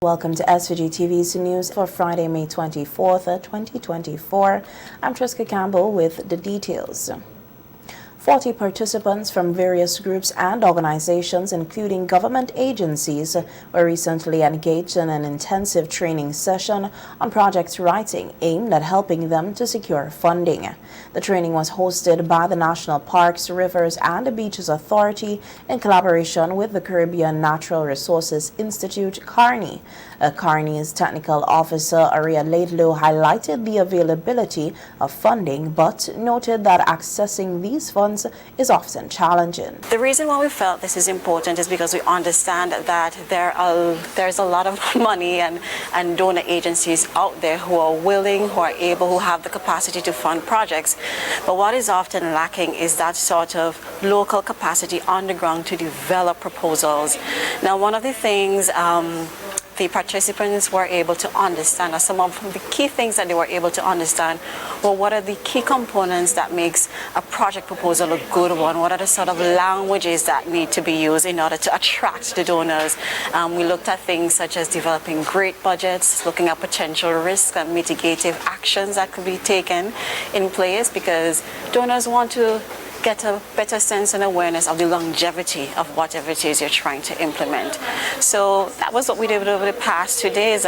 Welcome to SVG-TV's news for Friday, May 24th, 2024. I'm Triska Campbell with the details. 40 participants from various groups and organizations, including government agencies, were recently engaged in an intensive training session on project writing aimed at helping them to secure funding. The training was hosted by the National Parks, Rivers and Beaches Authority in collaboration with the Caribbean Natural Resources Institute, CARNI. CARNI's technical officer, Aria Laidlow, highlighted the availability of funding, but noted that accessing these funds is often challenging. The reason why we felt this is important is because we understand that there's a lot of money and donor agencies out there who are willing, who are able, who have the capacity to fund projects. But what is often lacking is that sort of local capacity on the ground to develop proposals. Now, one of the things the participants were able to understand, or some of the key things that they were able to understand, were what are the key components that makes a project proposal a good one, what are the sort of languages that need to be used in order to attract the donors. We looked at things such as developing great budgets, looking at potential risks and mitigative actions that could be taken in place, because donors want to get a better sense and awareness of the longevity of whatever it is you're trying to implement. So that was what we did over the past 2 days.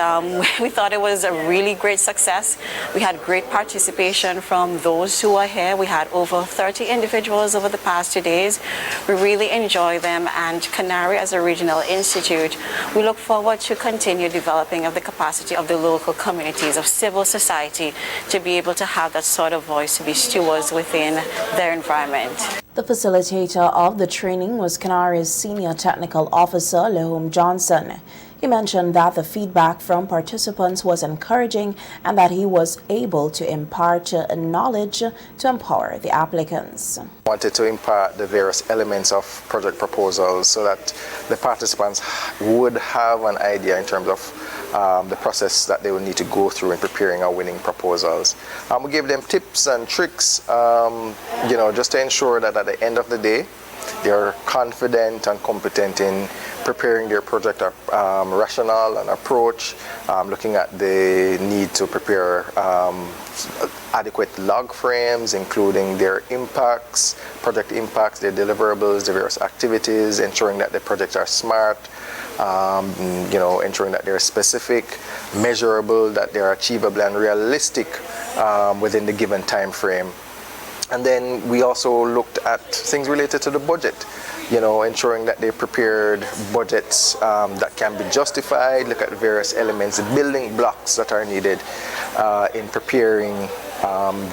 We thought it was a really great success. We had great participation from those who were here. We had over 30 individuals over the past 2 days. We really enjoy them, and Canary as a regional institute, we look forward to continue developing of the capacity of the local communities, of civil society, to be able to have that sort of voice, to be stewards within their environment. The facilitator of the training was Canary's Senior Technical Officer, Lehum Johnson. He mentioned that the feedback from participants was encouraging and that he was able to impart knowledge to empower the applicants. Wanted to impart the various elements of project proposals so that the participants would have an idea in terms of the process that they will need to go through in preparing our winning proposals. We gave them tips and tricks, just to ensure that at the end of the day, they are confident and competent in preparing their project rationale and approach, looking at the need to prepare adequate log frames, including their impacts, project impacts, their deliverables, the various activities, ensuring that the projects are smart, ensuring that they're specific, measurable, that they're achievable and realistic within the given time frame. And then we also looked at things related to the budget, ensuring that they prepared budgets that can be justified, look at the various elements, the building blocks that are needed in preparing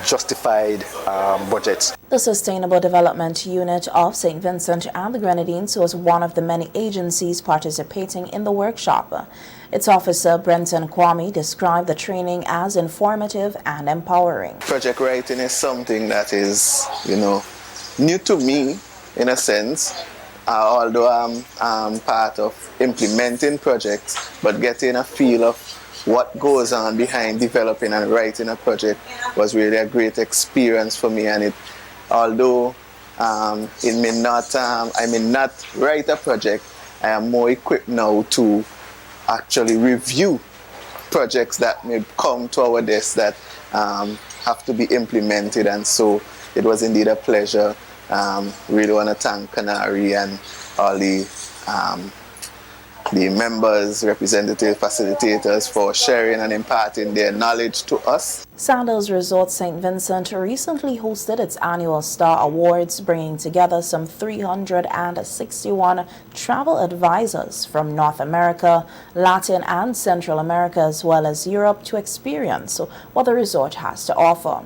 justified budgets. The Sustainable Development Unit of St. Vincent and the Grenadines was one of the many agencies participating in the workshop. Its officer, Brenton Kwame, described the training as informative and empowering. Project writing is something that is, new to me in a sense, although I'm part of implementing projects, but getting a feel of what goes on behind developing and writing a project was really a great experience for me. And although I may not write a project, I am more equipped now to actually review projects that may come to our desk that have to be implemented. And so it was indeed a pleasure. Really want to thank Canary and all the members, representative facilitators for sharing and imparting their knowledge to us. Sandals Resort St. Vincent recently hosted its annual Star Awards, bringing together some 361 travel advisors from North America, Latin and Central America, as well as Europe, to experience what the resort has to offer.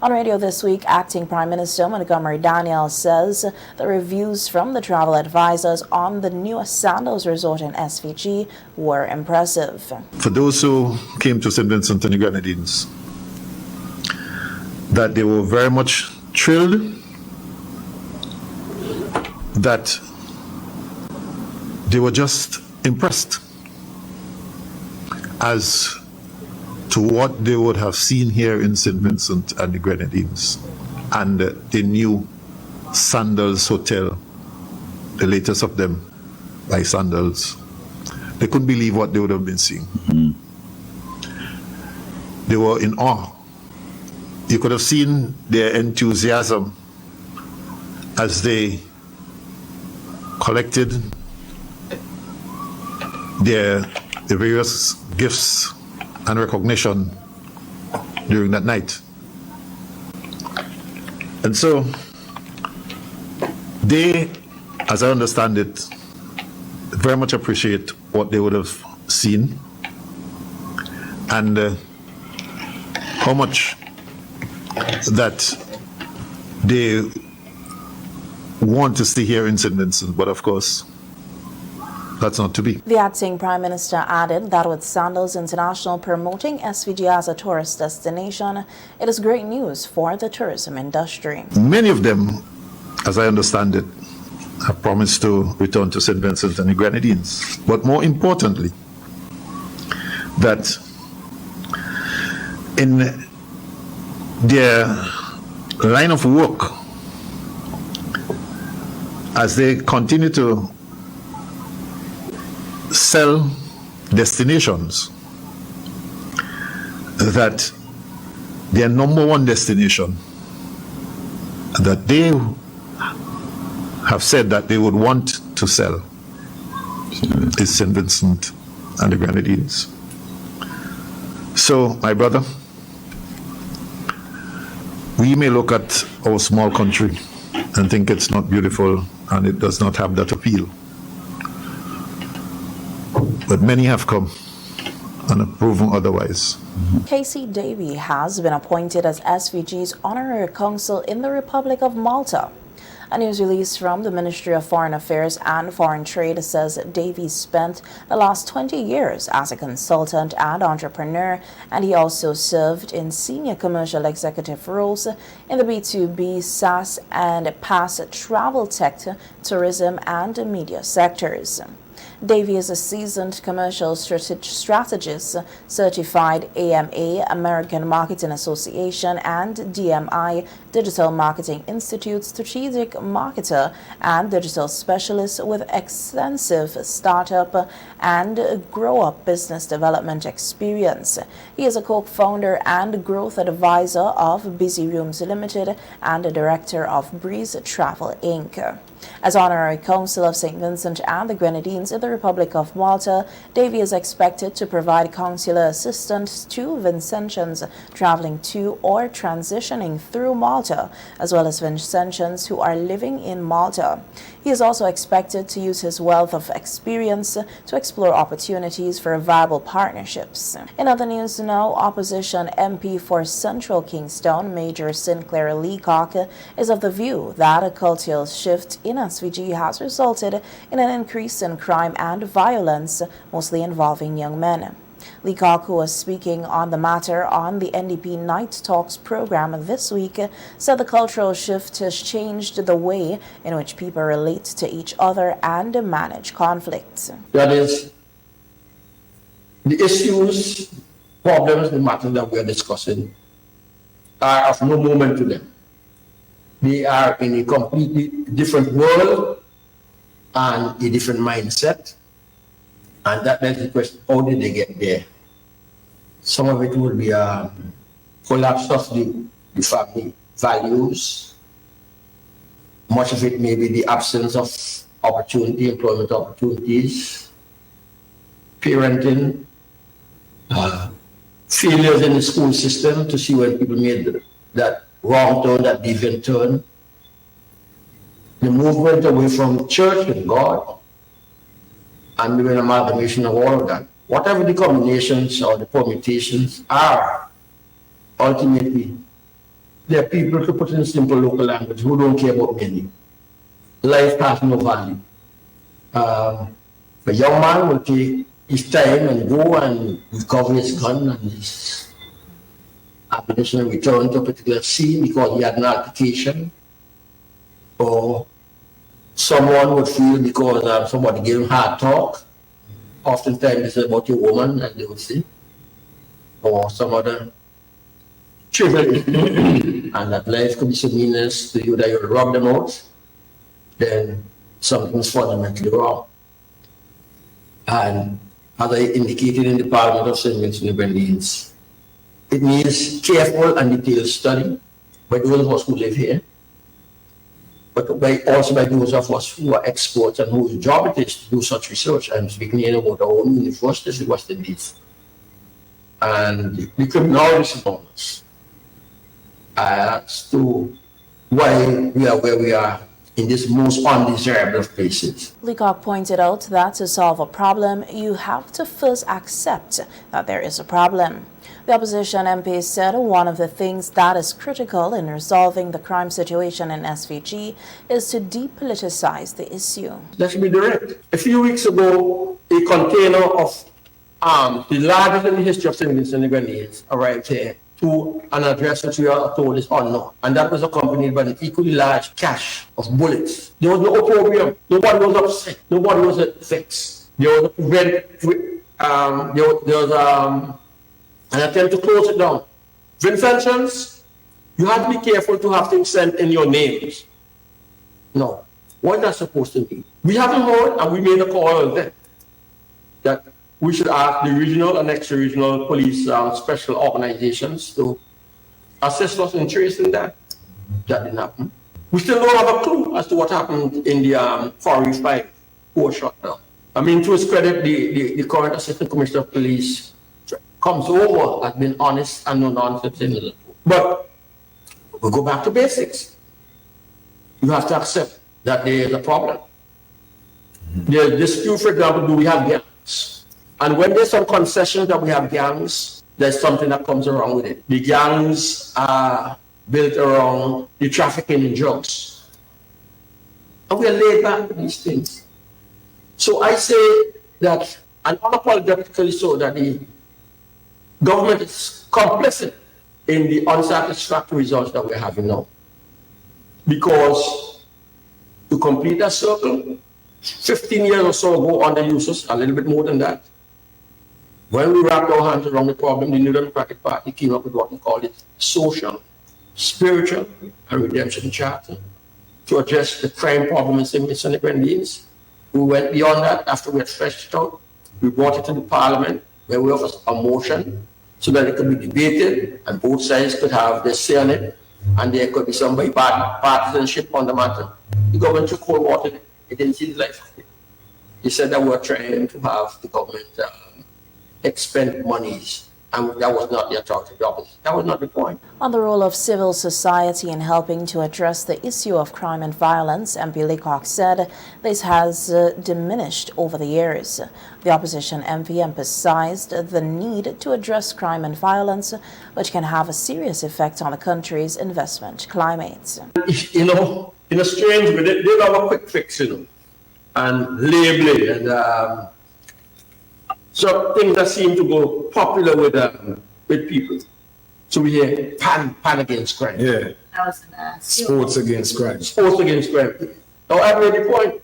On radio this week, Acting Prime Minister Montgomery Daniel says the reviews from the travel advisors on the new Sandals Resort in SVG were impressive. For those who came to St. Vincent and the Grenadines, that they were very much thrilled, that they were just impressed as to what they would have seen here in St. Vincent and the Grenadines and the new Sandals Hotel, the latest of them by Sandals. They couldn't believe what they would have been seeing. They were in awe. You could have seen their enthusiasm as they collected the various gifts and recognition during that night. And so they, as I understand it, very much appreciate what they would have seen and how much that they want to stay here in St. Vincent, but of course, that's not to be. The acting Prime Minister added that with Sandals International promoting SVG as a tourist destination, it is great news for the tourism industry. Many of them, as I understand it, have promised to return to St. Vincent and the Grenadines. But more importantly, that in their line of work, as they continue to sell destinations, that their number one destination that they have said that they would want to sell is St. Vincent and the Grenadines. So, my brother, we may look at our small country and think it's not beautiful and it does not have that appeal. But many have come and have proven otherwise. Casey Davey has been appointed as SVG's honorary consul in the Republic of Malta. A news release from the Ministry of Foreign Affairs and Foreign Trade says Davey spent the last 20 years as a consultant and entrepreneur, and he also served in senior commercial executive roles in the B2B, SaaS, and PaaS travel tech, tourism, and media sectors. Davey is a seasoned commercial strategist, certified AMA, American Marketing Association, and DMI, Digital Marketing Institute, strategic marketer and digital specialist with extensive startup and grow-up business development experience. He is a co-founder and growth advisor of Busy Rooms Limited and a director of Breeze Travel Inc. As honorary consul of St. Vincent and the Grenadines in the Republic of Malta, Davey is expected to provide consular assistance to Vincentians traveling to or transitioning through Malta, as well as Vincentians who are living in Malta. He is also expected to use his wealth of experience to explore opportunities for viable partnerships. In other news now, opposition MP for Central Kingston, Major Sinclair Leacock, is of the view that a cultural shift in SVG has resulted in an increase in crime and violence, mostly involving young men. Leacock, who was speaking on the matter on the NDP Night Talks program this week, said the cultural shift has changed the way in which people relate to each other and manage conflicts. That is, the issues, problems, the matters that we are discussing are of no moment to them. They are in a completely different world and a different mindset. And that begs the question, how did they get there? Some of it will be a collapse of the family values. Much of it may be the absence of opportunity, employment opportunities, parenting, failures in the school system to see when people made that wrong turn, that deviant turn. The movement away from church and God, and an amalgamation of all of that. Whatever the combinations or the permutations are, ultimately, there are people, to put in simple local language, who don't care about many. Life has no value. A young man will take his time and go and recover his gun and his ammunition and return to a particular scene because he had an altercation, or someone would feel because somebody gave him hard talk. Oftentimes it's about your woman, and they would say, or some other trivial issue, and that life could be so meaningless to you that you rub them out, then something's fundamentally wrong. And as I indicated in the Parliament of St. Vincent and the Grenadines, it needs careful and detailed study by those of us who live here, but also by those of us who are experts and whose job it is to do such research. I'm speaking here about our own universities in West Indies and the criminologists among us as to why we are where we are in this most undesirable of places. Leacock pointed out that to solve a problem, you have to first accept that there is a problem. The opposition MP said one of the things that is critical in resolving the crime situation in SVG is to depoliticize the issue. Let's be direct. A few weeks ago, a container of arms, the largest in the history of St. Vincent and the Grenadines, arrived here to an address which we are told is unknown. And that was accompanied by an equally large cache of bullets. There was no opprobrium. Nobody was upset. Nobody was vexed. There was an attempt to close it down. Vincentions, you have to be careful to have things sent in your names. No. What is that supposed to mean? We haven't heard, and we made a call then, that we should ask the regional and extra-regional police special organizations to assist us in tracing that. That didn't happen. We still don't have a clue as to what happened in the 4E5 who was shot down. I mean, to his credit, the current Assistant Commissioner of Police comes over, has been honest and no nonsense in it. But we go back to basics. You have to accept that there is a problem. There's dispute, for example, do we have gangs? And when there's some concessions that we have gangs, there's something that comes around with it. The gangs are built around the trafficking in drugs. And we are laid back with these things. So I say that, and unapologetically so, that the government is complicit in the unsatisfactory results that we're having now. Because to complete that circle, 15 years or so ago under uses, a little bit more than that, when we wrapped our hands around the problem, the New Democratic Party came up with what we call it social, spiritual, and redemption charter to address the crime problem in St. Vincent and the Grenadines. We went beyond that after we had fleshed it out. We brought it to the Parliament where we offered a motion so that it could be debated and both sides could have their say on it and there could be some bipartisanship on the matter. The government took cold water. It didn't see the life of it. They said that we were trying to have the government expend monies, and that was not the attractive job. That was not the point. On the role of civil society in helping to address the issue of crime and violence, MP Leacock said this has diminished over the years. The opposition MP emphasized the need to address crime and violence, which can have a serious effect on the country's investment climate. You know, in a strange way, they have a quick fix, you know, and labeling and so things that seem to go popular with people. So we hear pan against crime. Yeah. Sports against crime. Sports against crime. Now I made the point.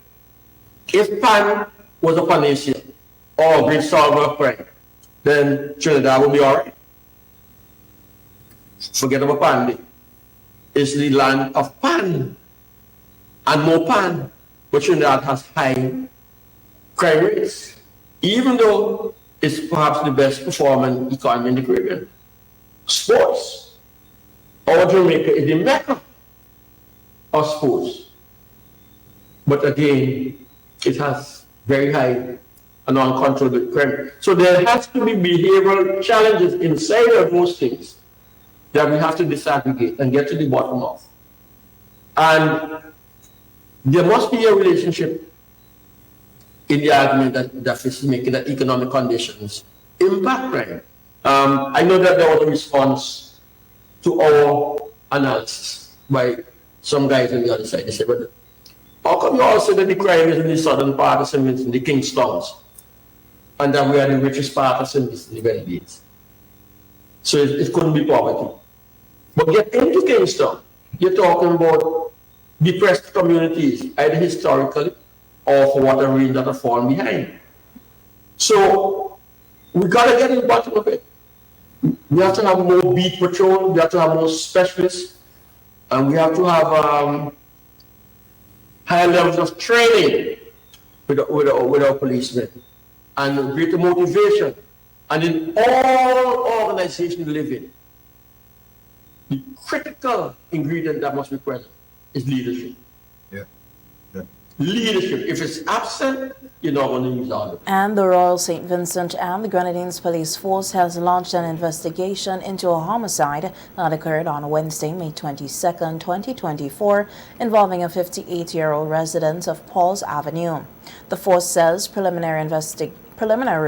If pan was a panacea or a great solver of crime, then Trinidad would be all right. Forget about pan. It's the land of pan and more pan, but Trinidad has high crime rates, even though it's perhaps the best performing economy in the Caribbean. Sports. Our Jamaica is the mecca of sports. But again, it has very high and uncontrollable crime. So there has to be behavioral challenges inside of those things that we have to disaggregate and get to the bottom of. And there must be a relationship in the argument that is making that economic conditions impact crime. I know that there was a response to our analysis by some guys on the other side. They said, but how come you all say that the crime is in the southern part of St. Vincent, the Kingstowns, and that we are the richest part of St. Vincent, the Grenadines? So it couldn't be poverty. But get into Kingstown, you're talking about depressed communities, either historically or for whatever reason that have fallen behind. So we gotta get to the bottom of it. We have to have more beat patrol, we have to have more specialists, and we have to have higher levels of training with our policemen and greater motivation. And in all organizations living, the critical ingredient that must be present is leadership. Yeah. Yeah. Leadership. If it's absent, you're not going to use all of it. And the Royal St. Vincent and the Grenadines Police Force has launched an investigation into a homicide that occurred on Wednesday, May 22nd, 2024, involving a 58-year-old resident of Paul's Avenue. The force says preliminary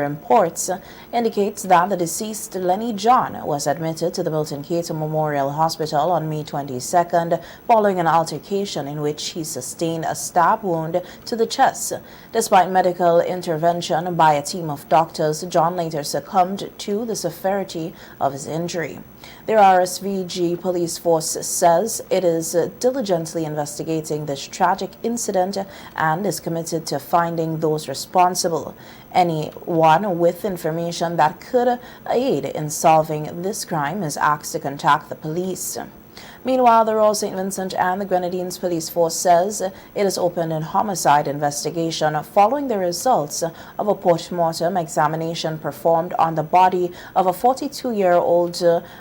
reports indicates that the deceased Lenny John was admitted to the Milton Cato Memorial Hospital on May 22nd following an altercation in which he sustained a stab wound to the chest. Despite medical intervention by a team of doctors, John later succumbed to the severity of his injury. The SVG police force says it is diligently investigating this tragic incident and is committed to finding those responsible. Anyone with information that could aid in solving this crime is asked to contact the police. Meanwhile, the Royal St. Vincent and the Grenadines Police Force says it has opened a homicide investigation following the results of a post-mortem examination performed on the body of a 42-year-old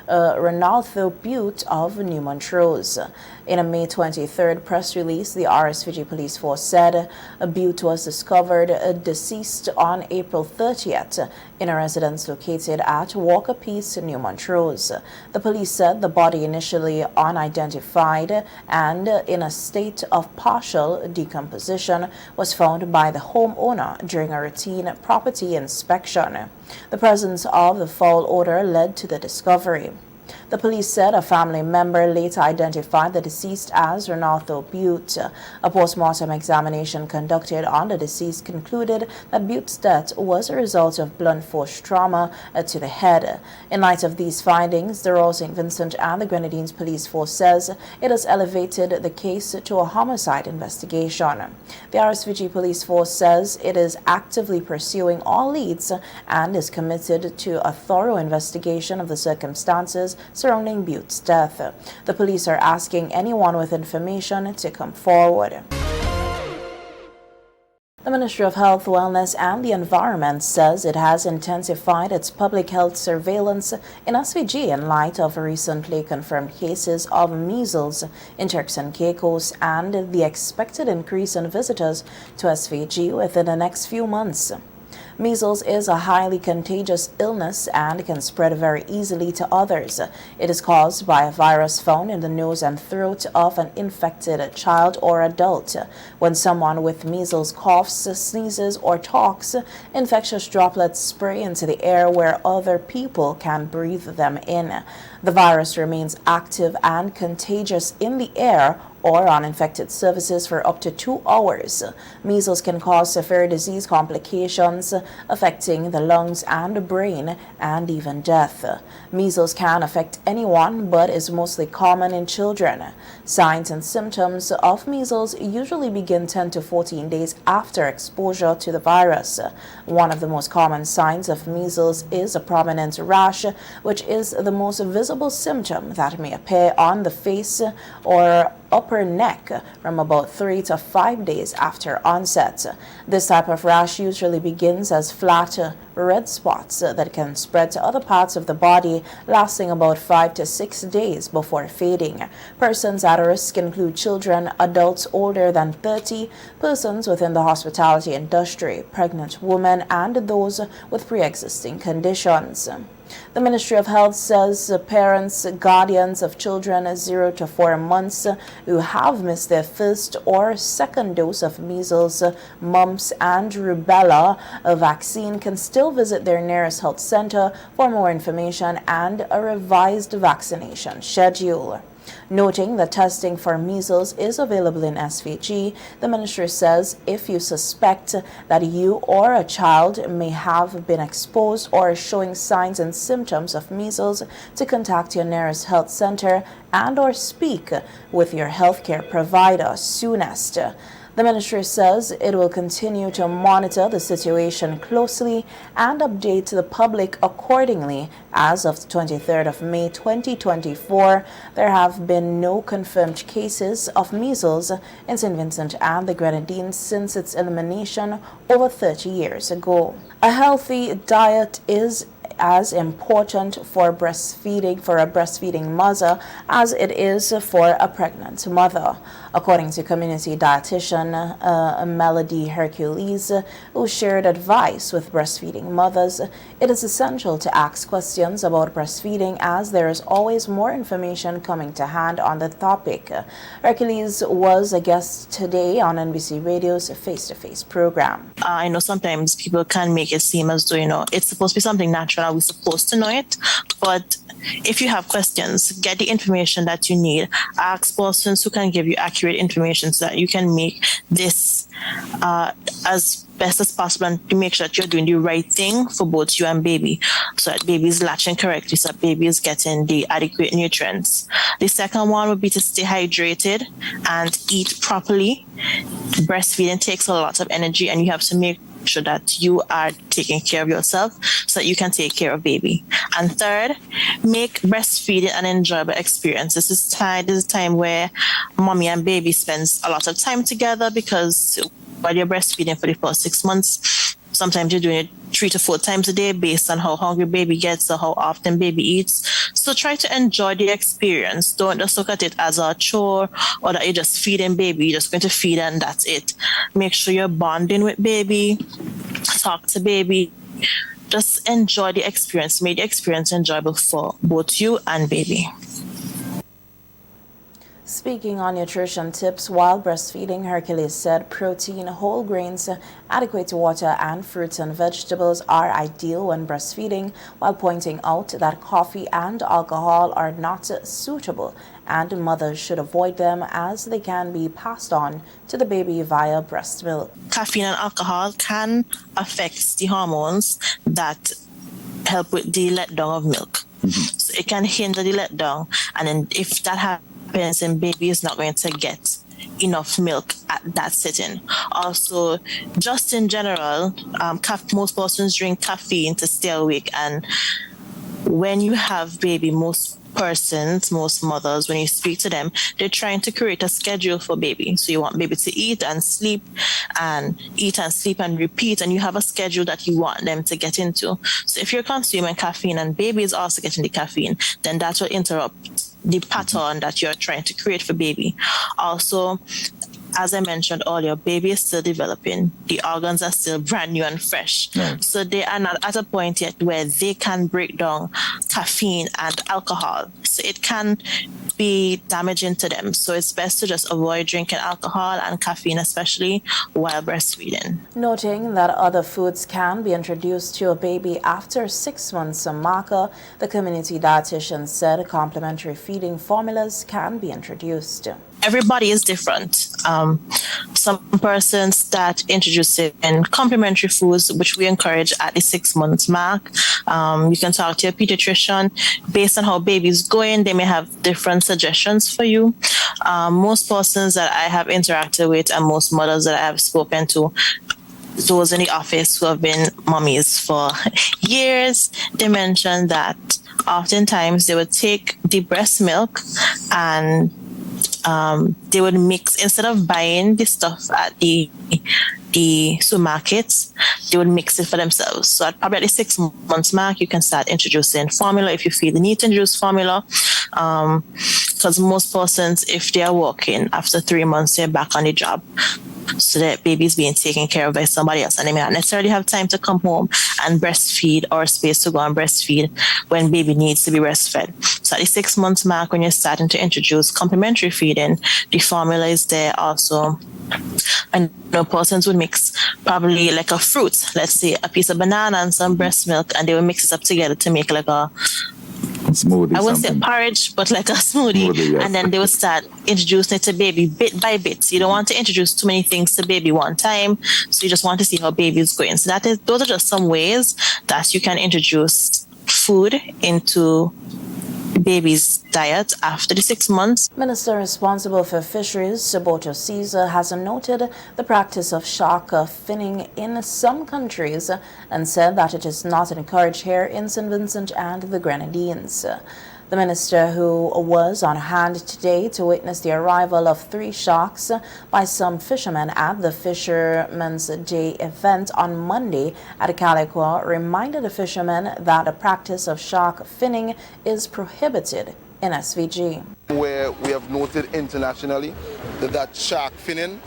Ronaldo Butte of New Montrose. In a May 23rd press release, the RSVG Police Force said Butte was discovered deceased on April 30th in a residence located at Walker Peace, New Montrose. The police said the body, initially unidentified and in a state of partial decomposition, was found by the homeowner during a routine property inspection. The presence of the foul odor led to the discovery. The police said a family member later identified the deceased as Ronaldo Butte. A post-mortem examination conducted on the deceased concluded that Butte's death was a result of blunt force trauma to the head. In light of these findings, the Royal St. Vincent and the Grenadines Police Force says it has elevated the case to a homicide investigation. The RSVG Police Force says it is actively pursuing all leads and is committed to a thorough investigation of the circumstances surrounding Butte's death. The police are asking anyone with information to come forward. The Ministry of Health, Wellness and the Environment says it has intensified its public health surveillance in SVG in light of recently confirmed cases of measles in Turks and Caicos and the expected increase in visitors to SVG within the next few months. Measles is a highly contagious illness and can spread very easily to others. It is caused by a virus found in the nose and throat of an infected child or adult. When someone with measles coughs, sneezes, or talks, infectious droplets spray into the air where other people can breathe them in. The virus remains active and contagious in the air or on infected surfaces for up to 2 hours. Measles can cause severe disease complications affecting the lungs and brain and even death. Measles can affect anyone but is mostly common in children. Signs and symptoms of measles usually begin 10 to 14 days after exposure to the virus. One of the most common signs of measles is a prominent rash, which is the most visible symptom that may appear on the face or upper neck from about 3 to 5 days after onset. This type of rash usually begins as flat red spots that can spread to other parts of the body, lasting about 5 to 6 days before fading. Persons at risk include children, adults older than 30, persons within the hospitality industry, pregnant women, and those with pre-existing conditions. The Ministry of Health says parents, guardians of children 0 to 4 months who have missed their first or second dose of measles, mumps, and rubella vaccine can still visit their nearest health center for more information and a revised vaccination schedule. Noting that testing for measles is available in SVG, the ministry says if you suspect that you or a child may have been exposed or showing signs and symptoms of measles, to contact your nearest health center and or speak with your healthcare provider soonest. The ministry says it will continue to monitor the situation closely and update the public accordingly. As of the 23rd of May 2024, there have been no confirmed cases of measles in St. Vincent and the Grenadines since its elimination over 30 years ago. A healthy diet is as important for a breastfeeding mother as it is for a pregnant mother. According to community dietitian Melody Hercules, who shared advice with breastfeeding mothers, it is essential to ask questions about breastfeeding as there is always more information coming to hand on the topic. Hercules was a guest today on NBC Radio's face-to-face program. I know sometimes people can make it seem as though, it's supposed to be something natural. We're supposed to know it, but if you have questions, get the information that you need. Ask persons who can give you accurate information so that you can make this as best as possible and to make sure that you're doing the right thing for both you and baby, so that baby is latching correctly, so that baby is getting the adequate nutrients. The second one would be to stay hydrated and eat properly. Breastfeeding takes a lot of energy, and you have to make sure that you are taking care of yourself so that you can take care of baby. And third, make breastfeeding an enjoyable experience. This is a time where mommy and baby spends a lot of time together, because while you're breastfeeding for the first 6 months, sometimes you're doing it 3 to 4 times a day based on how hungry baby gets or how often baby eats. So try to enjoy the experience. Don't just look at it as a chore or that you're just feeding baby. You're just going to feed and that's it. Make sure you're bonding with baby. Talk to baby. Just enjoy the experience. Make the experience enjoyable for both you and baby. Speaking on nutrition tips while breastfeeding, Hercules said protein, whole grains, adequate water, and fruits and vegetables are ideal when breastfeeding, while pointing out that coffee and alcohol are not suitable and mothers should avoid them as they can be passed on to the baby via breast milk. Caffeine and alcohol can affect the hormones that help with the letdown of milk. So it can hinder the letdown, and then if that happens, and baby is not going to get enough milk at that sitting. Also, just in general, most persons drink caffeine to stay awake, and when you have baby, most mothers, when you speak to them, they're trying to create a schedule for baby. So you want baby to eat and sleep and repeat, and you have a schedule that you want them to get into. So if you're consuming caffeine and baby is also getting the caffeine, then that will interrupt the pattern that you're trying to create for baby. Also, as I mentioned earlier, baby is still developing. The organs are still brand new and fresh. Right. So they are not at a point yet where they can break down caffeine and alcohol. So it can be damaging to them. So it's best to just avoid drinking alcohol and caffeine, especially while breastfeeding. Noting that other foods can be introduced to a baby after 6 months marker, the community dietitian said complementary feeding formulas can be introduced. Everybody is different. Some persons start introducing complementary foods, which we encourage at the 6 months mark. You can talk to your pediatrician. Based on how baby is going, they may have different suggestions for you. Most persons that I have interacted with and most mothers that I have spoken to, those in the office who have been mommies for years, they mentioned that oftentimes they would take the breast milk and they would mix, instead of buying the stuff at the supermarkets, they would mix it for themselves. So at probably at the 6 months mark, you can start introducing formula if you feel the need to introduce formula. Because most persons, if they are working, after 3 months, they're back on the job. So that baby is being taken care of by somebody else, and they may not necessarily have time to come home and breastfeed or space to go and breastfeed when baby needs to be breastfed. So at the 6 months mark, when you're starting to introduce complementary feeding, the formula is there also. And persons would mix probably like a fruit, let's say a piece of banana and some breast milk, and they will mix it up together to make like a smoothie. I wouldn't say porridge, but like a smoothie. Yes. And then they would start introducing it to baby bit by bit. You don't want to introduce too many things to baby one time, so you just want to see how baby is going. So those are just some ways that you can introduce food into baby's diet after the 6 months. Minister responsible for Fisheries, Saboto Caesar, has noted the practice of shark finning in some countries and said that it is not encouraged here in St. Vincent and the Grenadines. The minister, who was on hand today to witness the arrival of 3 sharks by some fishermen at the Fisherman's Day event on Monday at Calico, reminded the fishermen that the practice of shark finning is prohibited in SVG. Where we have noted internationally that shark finning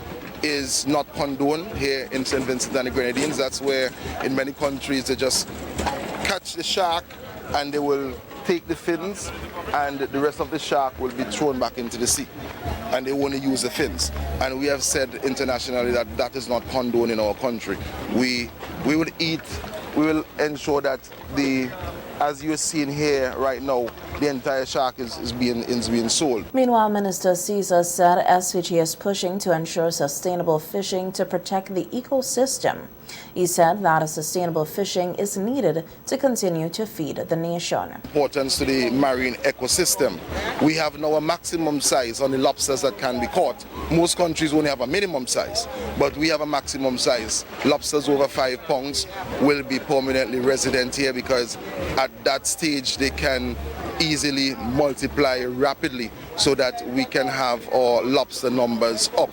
is not condoned here in St. Vincent and the Grenadines. That's where in many countries they just catch the shark and they will take the fins and the rest of the shark will be thrown back into the sea and they only use the fins. And we have said internationally that that is not condoned in our country. We will ensure that as you're seeing here right now, the entire shark is being sold. Meanwhile, Minister Caesar said SVG is pushing to ensure sustainable fishing to protect the ecosystem. He said that a sustainable fishing is needed to continue to feed the nation. Importance to the marine ecosystem. We have now a maximum size on the lobsters that can be caught. Most countries only have a minimum size, but we have a maximum size. Lobsters over 5 pounds will be permanently resident here because at that stage they can easily multiply rapidly so that we can have our lobster numbers up.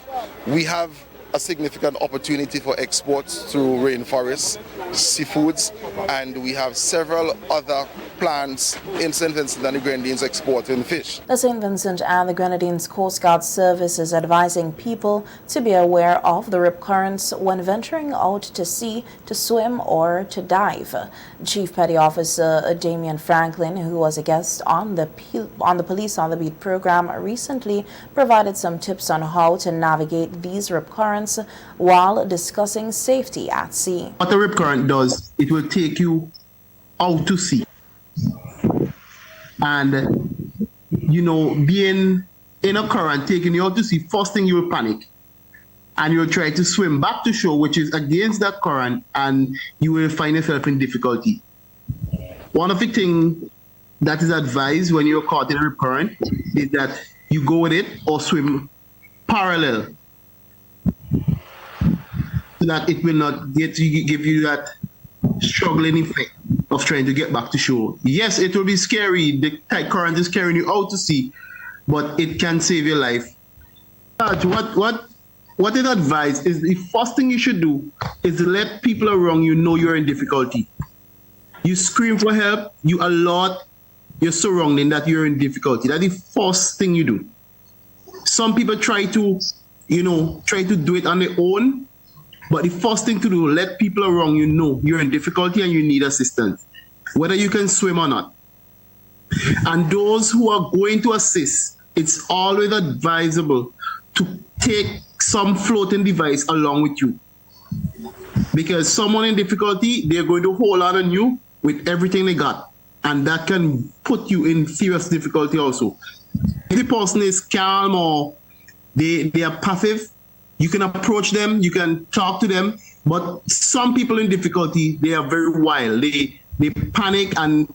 We have a significant opportunity for exports through rainforests, seafoods, and we have several other plants in St. Vincent and the Grenadines exporting fish. The St. Vincent and the Grenadines Coast Guard Service is advising people to be aware of the rip currents when venturing out to sea to swim or to dive. Chief Petty Officer Damian Franklin, who was a guest on the Police on the Beat program recently, provided some tips on how to navigate these rip currents while discussing safety at sea. What a rip current does, it will take you out to sea. And, being in a current, taking you out to sea, first thing you will panic. And you'll try to swim back to shore, which is against that current, and you will find yourself in difficulty. One of the things that is advised when you're caught in a rip current is that you go with it or swim parallel, so that it will not give you that struggling effect of trying to get back to shore. Yes, it will be scary. The tide current is carrying you out to sea, but it can save your life. But what is advised is the first thing you should do is let people around you know you're in difficulty. You scream for help, you alert your surrounding that you're in difficulty. That's the first thing you do. Some people try to do it on their own, but the first thing to do, let people around you know you're in difficulty and you need assistance, whether you can swim or not. And those who are going to assist, it's always advisable to take some floating device along with you. Because someone in difficulty, they're going to hold on you with everything they got. And that can put you in serious difficulty also. If the person is calm or they are passive, you can approach them, you can talk to them, but some people in difficulty, they are very wild. They panic and,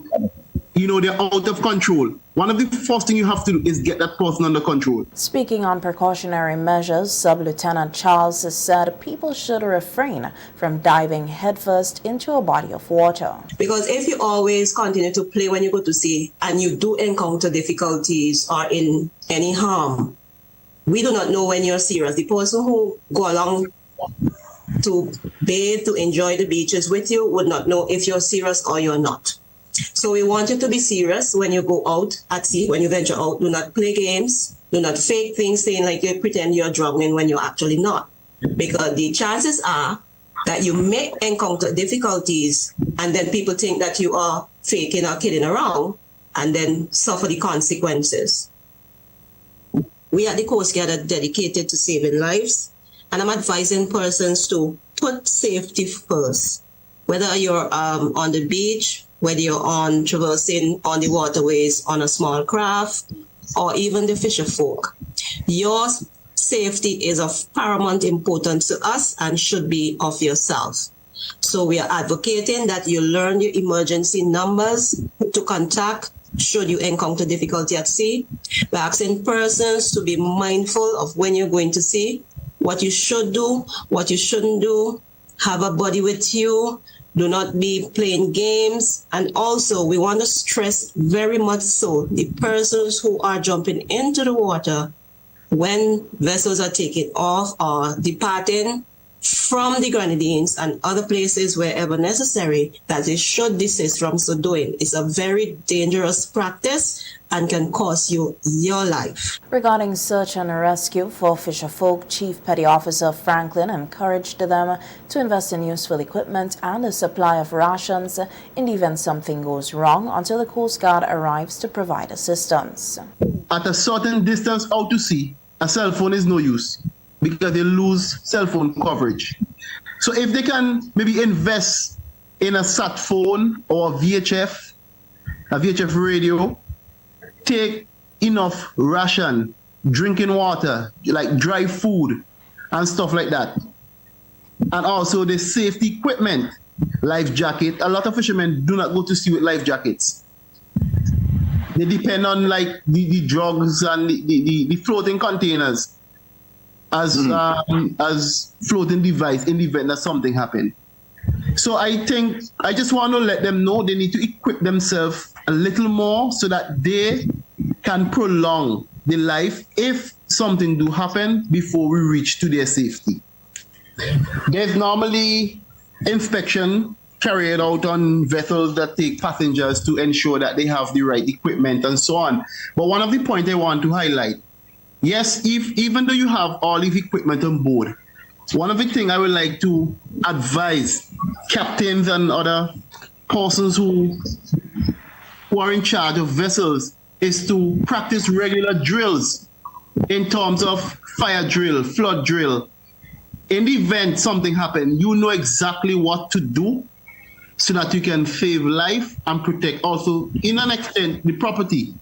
they're out of control. One of the first things you have to do is get that person under control. Speaking on precautionary measures, Sub-Lieutenant Charles said people should refrain from diving headfirst into a body of water. Because if you always continue to play when you go to sea and you do encounter difficulties or in any harm, we do not know when you're serious. The person who go along to bathe, to enjoy the beaches with you would not know if you're serious or you're not. So we want you to be serious when you go out at sea, when you venture out. Do not play games. Do not fake things, saying like you pretend you're drowning when you're actually not. Because the chances are that you may encounter difficulties and then people think that you are faking or kidding around and then suffer the consequences. We at the Coast Guard are dedicated to saving lives, and I'm advising persons to put safety first. Whether you're on the beach, whether you're traversing on the waterways on a small craft, or even the fisher folk, your safety is of paramount importance to us and should be of yourself. So we are advocating that you learn your emergency numbers to contact should you encounter difficulty at sea. We're asking persons to be mindful of when you're going to sea, what you should do, what you shouldn't do, have a buddy with you, do not be playing games. And also, we want to stress very much so the persons who are jumping into the water when vessels are taking off or departing from the Grenadines and other places wherever necessary, that they should desist from so doing. It's a very dangerous practice and can cost you your life. Regarding search and rescue for fisherfolk, Chief Petty Officer Franklin encouraged them to invest in useful equipment and a supply of rations in the event something goes wrong until the Coast Guard arrives to provide assistance. At a certain distance out to sea, a cell phone is no use because they lose cell phone coverage. So if they can maybe invest in a sat phone or a VHF radio, take enough ration, drinking water, like dry food and stuff like that. And also the safety equipment, life jacket. A lot of fishermen do not go to sea with life jackets. They depend on like the drugs and the floating containers as floating device in the event that something happened. So I think I just want to let them know they need to equip themselves a little more so that they can prolong the life if something do happen before we reach to their safety. There's normally inspection carried out on vessels that take passengers to ensure that they have the right equipment and so on. But one of the points I want to highlight, yes, even though you have all the equipment on board, one of the things I would like to advise captains and other persons who are in charge of vessels is to practice regular drills in terms of fire drill, flood drill. In the event something happens, you know exactly what to do so that you can save life and protect also, in an extent, the property.